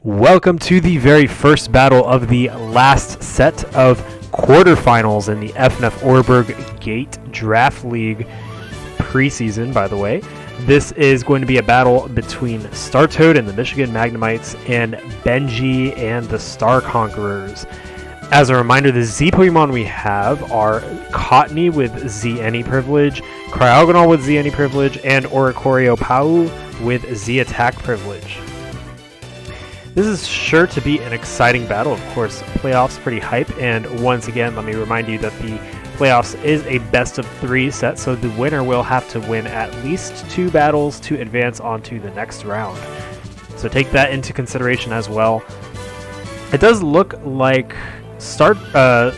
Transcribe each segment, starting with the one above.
Welcome to the very first battle of the last set of quarterfinals in the FnF Oreburgh Gate Draft League preseason, by the way. This is going to be a battle between Startoad and the Michigan Magnemites and Benji and the Star Conquerors. As a reminder, the Z Pokemon we have are Cottony with Z Any Privilege, Cryogonal with Z Any Privilege, and Oricorio Pau with Z Attack Privilege. This is sure to be an exciting battle. Of course, playoffs pretty hype, and once again, let me remind you that the playoffs is a best of 3 set, so the winner will have to win at least 2 battles to advance onto the next round. So take that into consideration as well. It does look like the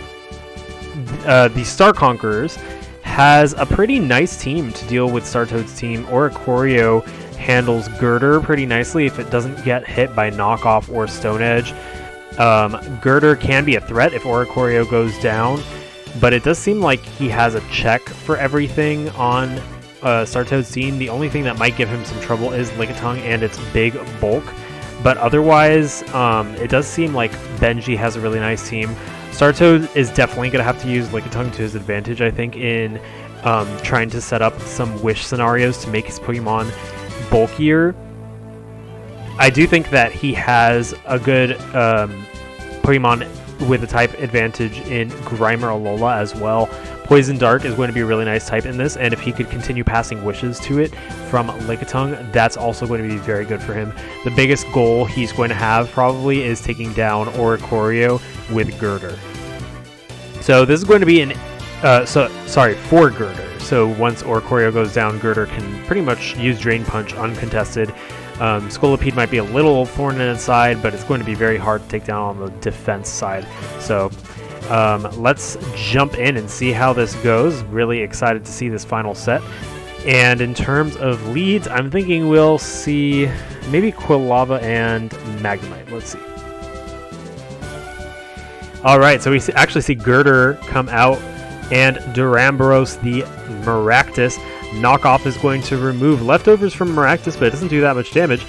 Star Conquerors has a pretty nice team to deal with Startoad's team. Oricorio handles Girder pretty nicely if it doesn't get hit by Knockoff or Stone Edge. Girder can be a threat if Oricorio goes down, but it does seem like he has a check for everything on Startoad's team. The only thing that might give him some trouble is Lickitung and its big bulk, but otherwise it does seem like Benji has a really nice team. Startoad is definitely going to have to use Lickitung to his advantage, I think, in trying to set up some wish scenarios to make his Pokemon bulkier. I do think that he has a good Pokemon with a type advantage in Grimer Alola as well. Poison Dark is going to be a really nice type in this, and if he could continue passing wishes to it from Lickitung, that's also going to be very good for him. The biggest goal he's going to have probably is taking down Oricorio with Girder. So this is going to be an for Girder. So once Oricorio goes down, Girder can pretty much use Drain Punch uncontested. Scolipede might be a little thorn in its side, but it's going to be very hard to take down on the defense side. So let's jump in and see how this goes. Really excited to see this final set. And in terms of leads, I'm thinking we'll see maybe Quilava and Magnemite. Let's see. All right, so we actually see Girder come out, and Duramboros, the Maractus. Knockoff is going to remove leftovers from Maractus, but it doesn't do that much damage.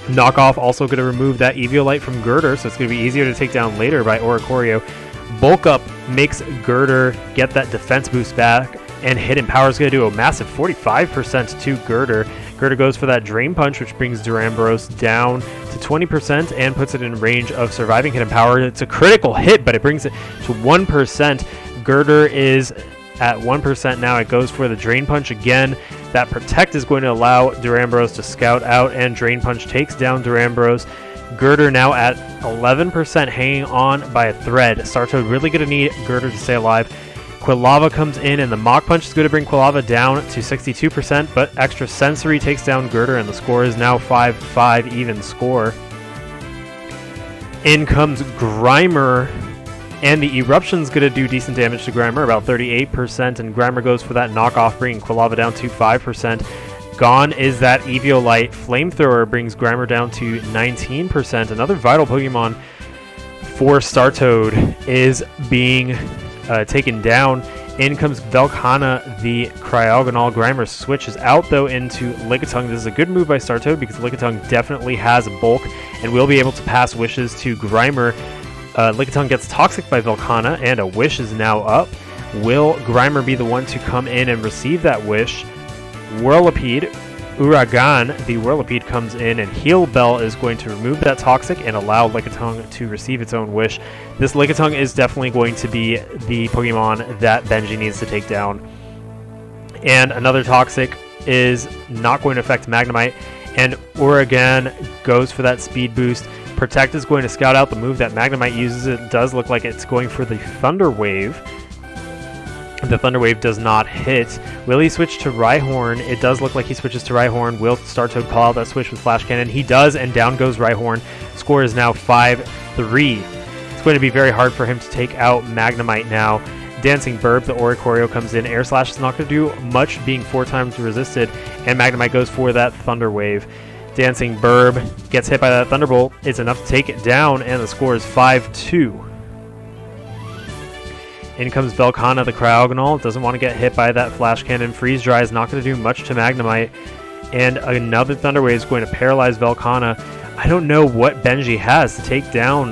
Knockoff also going to remove that Eviolite from Girder, so it's going to be easier to take down later by Oricorio. Bulk Up makes Girder get that defense boost back, and Hidden Power is going to do a massive 45% to Girder. Girder goes for that Drain Punch, which brings Duramboros down to 20% and puts it in range of surviving Hidden Power. It's a critical hit, but it brings it to 1%. Girder is at 1% now. It goes for the Drain Punch again. That Protect is going to allow Duramboros to scout out, and Drain Punch takes down Duramboros. Girder now at 11%, hanging on by a thread. Startoad really going to need Girder to stay alive. Quilava comes in, and the Mach Punch is going to bring Quilava down to 62%, but Extra Sensory takes down Girder, and the score is now 5-5 even score. In comes Grimer, and the Eruption's going to do decent damage to Grimer, about 38%, and Grimer goes for that Knockoff, bringing Quilava down to 5%. Gone is that Eviolite. Flamethrower brings Grimer down to 19%. Another vital Pokemon for Startoad is being taken down. In comes Velkhana, the Cryogonal. Grimer switches out, though, into Lickitung. This is a good move by Startoad because Lickitung definitely has bulk and will be able to pass wishes to Grimer. Lickitung gets Toxic by Velkhana, and a wish is now up. Will Grimer be the one to come in and receive that wish? Whirlipede, Uragan, the Whirlipede comes in, and Heal Bell is going to remove that Toxic and allow Lickitung to receive its own wish. This Lickitung is definitely going to be the Pokemon that Benji needs to take down. And another Toxic is not going to affect Magnemite, and Uragan goes for that speed boost. Protect is going to scout out the move that Magnemite uses. It does look like it's going for the Thunder Wave. The Thunder Wave does not hit. Will he switch to Rhyhorn? It does look like he switches to Rhyhorn. Will Startoad call out that switch with Flash Cannon? He does, and down goes Rhyhorn. Score is now 5-3. It's going to be very hard for him to take out Magnemite now. Dancing Burb, the Oricorio comes in. Air Slash is not going to do much, being 4 times resisted, and Magnemite goes for that Thunder Wave. Dancing Burb gets hit by that Thunderbolt. It's enough to take it down, and the score is 5-2. In comes Velkhana, the Cryogonal. Doesn't want to get hit by that Flash Cannon. Freeze Dry is not going to do much to Magnemite. and another Thunder Wave is going to paralyze Velkhana. I don't know what Benji has to take down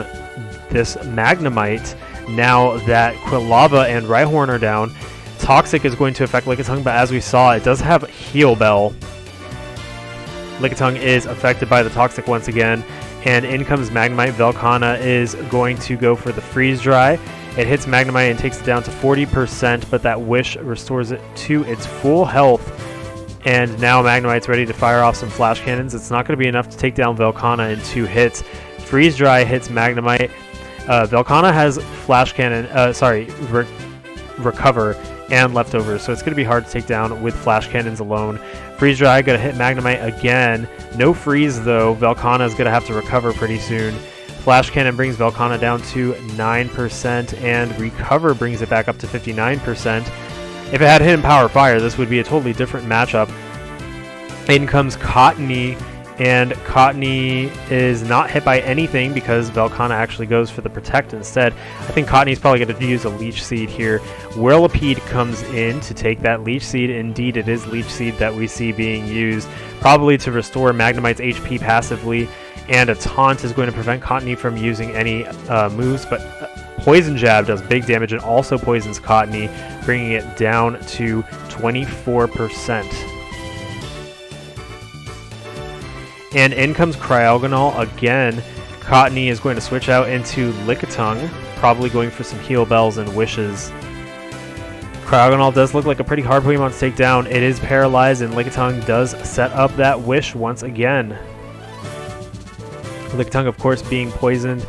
this Magnemite now that Quilava and Rhyhorn are down. Toxic is going to affect Lickitung, but as we saw, it does have Heal Bell. Lickitung is affected by the Toxic once again, and in comes Magnemite. Velkhana is going to go for the Freeze Dry. It hits Magnemite and takes it down to 40%, but that Wish restores it to its full health. And now Magnemite's ready to fire off some Flash Cannons. It's not going to be enough to take down Velkhana in 2 hits. Freeze Dry hits Magnemite. Velkhana has Flash Cannon, Recover and Leftovers, so it's going to be hard to take down with Flash Cannons alone. Freeze Dry going to hit Magnemite again. No Freeze though. Velkhana is going to have to recover pretty soon. Flash Cannon brings Velkhana down to 9%, and Recover brings it back up to 59%. If it had Hidden Power Fire, this would be a totally different matchup. In comes Cottony, and Cottony is not hit by anything because Velkhana actually goes for the Protect instead. I think Cottony's probably going to use a Leech Seed here. Whirlipede comes in to take that Leech Seed. Indeed, it is Leech Seed that we see being used, probably to restore Magnemite's HP passively, and a Taunt is going to prevent Cottony from using any moves, but Poison Jab does big damage and also poisons Cottony, bringing it down to 24%. And in comes Cryogonal again. Cottony is going to switch out into Lickitung, probably going for some Heal Bells and Wishes. Cryogonal does look like a pretty hard Pokemon to take down. It is paralyzed, and Lickitung does set up that Wish once again. Lickitung, of course, being poisoned.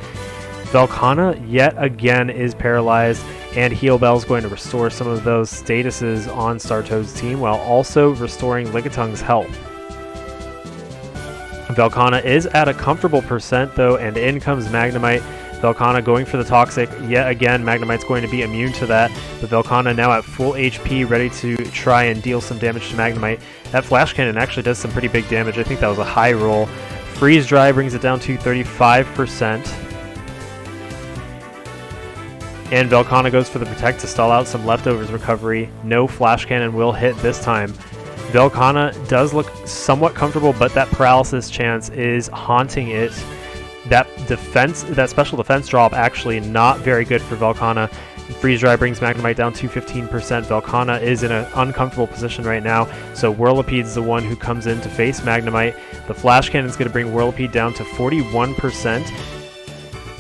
Velkhana yet again is paralyzed, and Heal Bell is going to restore some of those statuses on Startoad's team while also restoring Lickitung's health. Velkhana is at a comfortable percent though, and in comes Magnemite. Velkhana going for the Toxic yet again. Magnemite's going to be immune to that, but Velkhana now at full HP, ready to try and deal some damage to Magnemite. That Flash Cannon actually does some pretty big damage. I think that was a high roll. Freeze Dry brings it down to 35%. And Velkhana goes for the Protect to stall out some Leftovers recovery. No Flash Cannon will hit this time. Velkhana does look somewhat comfortable, but that paralysis chance is haunting it. That special defense drop actually not very good for Velkhana. Freeze Dry brings Magnemite down to 15%. Velkhana is in an uncomfortable position right now, so Whirlipede is the one who comes in to face Magnemite. The Flash Cannon is going to bring Whirlipede down to 41%.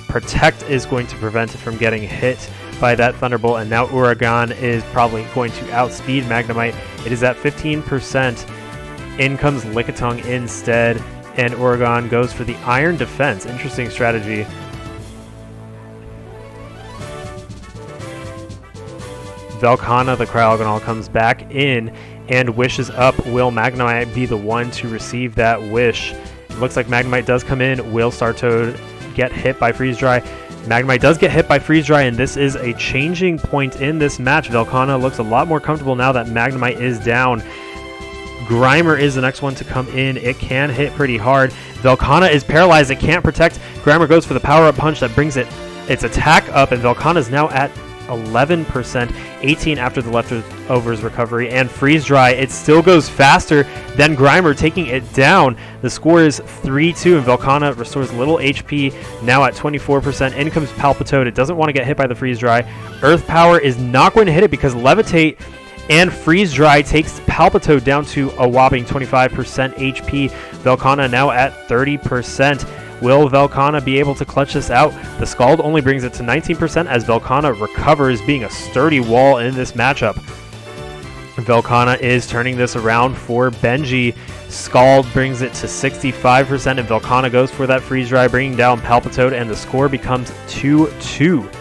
Protect is going to prevent it from getting hit by that Thunderbolt, and now Uragaan is probably going to outspeed Magnemite. It is at 15%. In comes Lickitung instead, and Uragaan goes for the Iron Defense. Interesting strategy. Velkhana, the Cryogonal, comes back in and wishes up. Will Magnemite be the one to receive that wish? It looks like Magnemite does come in. Will Startoad get hit by Freeze Dry? Magnemite does get hit by Freeze Dry, and this is a changing point in this match. Velkhana looks a lot more comfortable now that Magnemite is down. Grimer is the next one to come in. It can hit pretty hard. Velkhana is paralyzed. It can't protect. Grimer goes for the power-up punch that brings its attack up, and Velkhana is now at 11%, 18 after the Leftovers recovery, and Freeze Dry. It still goes faster than Grimer, taking it down. The score is 3-2, and Velkhana restores little HP, now at 24%. In comes Palpitoad. It doesn't want to get hit by the Freeze Dry. Earth Power is not going to hit it because Levitate and Freeze Dry takes Palpitoad down to a whopping 25% HP. Velkhana now at 30%. Will Velkhana be able to clutch this out? The Scald only brings it to 19% as Velkhana recovers, being a sturdy wall in this matchup. Velkhana is turning this around for Benji. Scald brings it to 65%, and Velkhana goes for that Freeze Dry, bringing down Palpitoad, and the score becomes 2-2.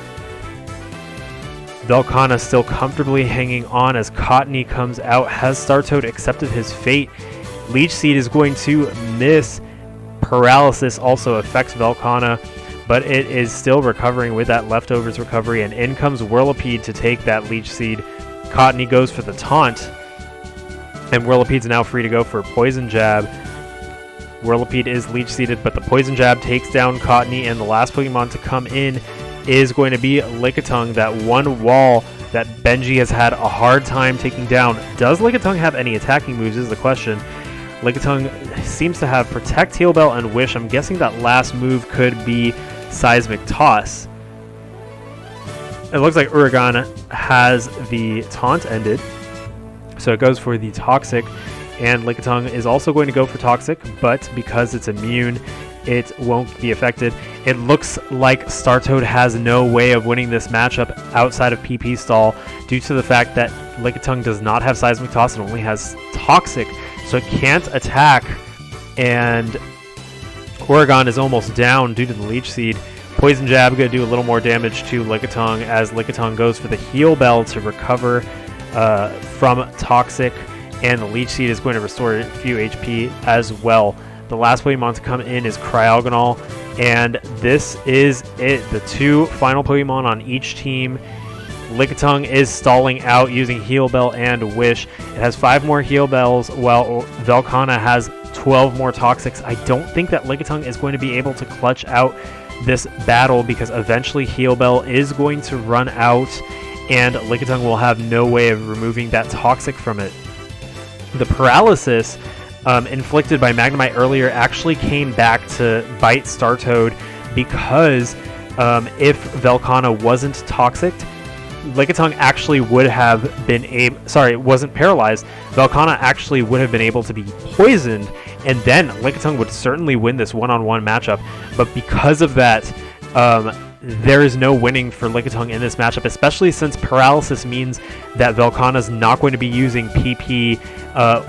Velkhana still comfortably hanging on as Cottony comes out. Has Startoad accepted his fate? Leech Seed is going to miss. Paralysis also affects Velkhana, but it is still recovering with that Leftovers recovery, and in comes Whirlipede to take that Leech Seed. Cottony goes for the Taunt, and Whirlipede's now free to go for Poison Jab. Whirlipede is Leech Seeded, but the Poison Jab takes down Cottony, and the last Pokemon to come in is going to be Lickitung, that one wall that Benji has had a hard time taking down. Does Lickitung have any attacking moves is the question. Lickitung seems to have Protect, Heal Bell, and Wish. I'm guessing that last move could be Seismic Toss. It looks like Oreburgh has the taunt ended, so it goes for the Toxic, and Lickitung is also going to go for Toxic, but because it's immune, it won't be affected. It looks like Startoad has no way of winning this matchup outside of PP stall due to the fact that Lickitung does not have Seismic Toss and only has Toxic, so it can't attack, and Oreburgh is almost down due to the Leech Seed. Poison Jab going to do a little more damage to Lickitung as Lickitung goes for the Heal Bell to recover from Toxic, and the Leech Seed is going to restore a few HP as well. The last Pokemon to come in is Cryogonal, and this is it. The two final Pokemon on each team. Lickitung is stalling out using Heal Bell and Wish. It has 5 more Heal Bells, while Velkhana has 12 more Toxics. I don't think that Lickitung is going to be able to clutch out this battle because eventually Heal Bell is going to run out, and Lickitung will have no way of removing that Toxic from it. The paralysis inflicted by Magnemite earlier actually came back to bite Startoad because if Velkhana wasn't toxic, Lickitung actually would have been wasn't paralyzed. Velkhana actually would have been able to be poisoned, and then Lickitung would certainly win this one-on-one matchup. But because of that, there is no winning for Lickitung in this matchup, especially since paralysis means that Velkhana's not going to be using PP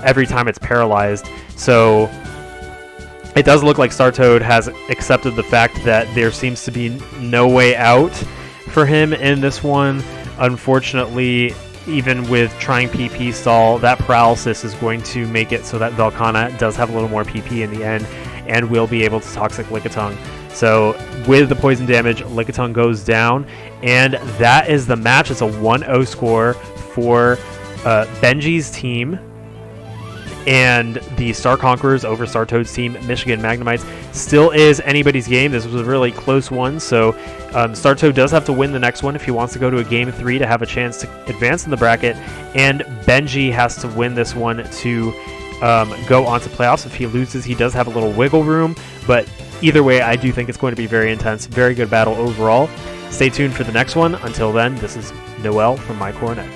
every time it's paralyzed. So it does look like Startoad has accepted the fact that there seems to be no way out for him in this one. Unfortunately, even with trying PP stall, that paralysis is going to make it so that Velkhana does have a little more PP in the end and will be able to Toxic Lickitung. So with the poison damage, Lickitung goes down, and that is the match. It's a 1-0 score for Benji's team and the Star Conquerors over Startoad's team. Michigan Magnemites still is anybody's game. This was a really close one, so Startoad does have to win the next one if he wants to go to a Game 3 to have a chance to advance in the bracket, and Benji has to win this one to go on to playoffs. If he loses, he does have a little wiggle room, but either way, I do think it's going to be very intense. Very good battle overall. Stay tuned for the next one. Until then, this is Noel from My Cornet.